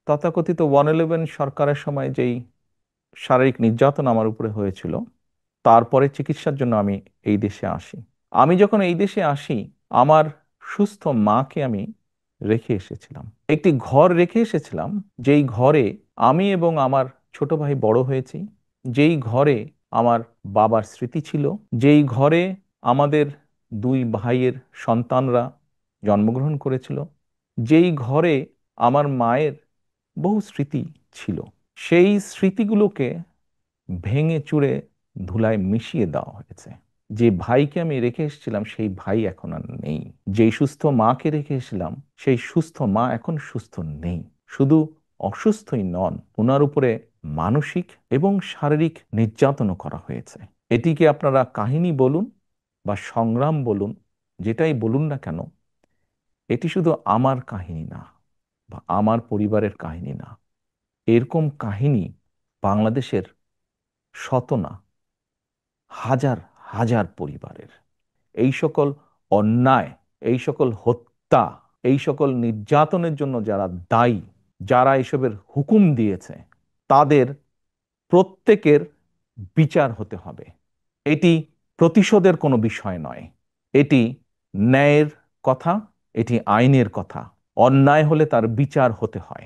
তথাকথিত 111 সরকারের সময় যেই শারীরিক নির্যাতন আমার উপরে হয়েছিল, তারপরে চিকিৎসার জন্য আমি এই দেশে আসি। আমি যখন এই দেশে আসি, আমার সুস্থ মাকে আমি রেখে এসেছিলাম, একটি ঘর রেখে এসেছিলাম, যেই ঘরে আমি এবং আমার ছোট ভাই বড় হয়েছি, যেই ঘরে আমার বাবার স্মৃতি ছিল, যেই ঘরে আমাদের দুই ভাইয়ের সন্তানরা জন্মগ্রহণ করেছিল, যেই ঘরে আমার মায়ের বহু স্মৃতি ছিল। সেই স্মৃতিগুলোকে ভেঙে চুরে ধুলায় মিশিয়ে দেওয়া হয়েছে। যে ভাইকে আমি রেখে এসেছিলাম সেই ভাই এখন আর নেই। যেই সুস্থ মাকে রেখে এসেছিলাম সেই সুস্থ মা এখন সুস্থ নেই। শুধু অসুস্থই নন, ওনার উপরে মানসিক এবং শারীরিক নির্যাতনও করা হয়েছে। এটিকে আপনারা কাহিনী বলুন বা সংগ্রাম বলুন, যেটাই বলুন না কেন, এটি শুধু আমার কাহিনী না বা আমার পরিবারের কাহিনী না। এরকম কাহিনী বাংলাদেশের শত না, হাজার হাজার পরিবারের। এই সকল অন্যায়, এই সকল হত্যা, এই সকল নির্যাতনের জন্য যারা দায়ী, যারা এসবের হুকুম দিয়েছে, তাদের প্রত্যেকের বিচার হতে হবে। এটি প্রতিশোধের কোনো বিষয় নয়, এটি ন্যায়ের কথা, এটি আইনের কথা। অন্যায় হলে তার বিচার হতে হয়।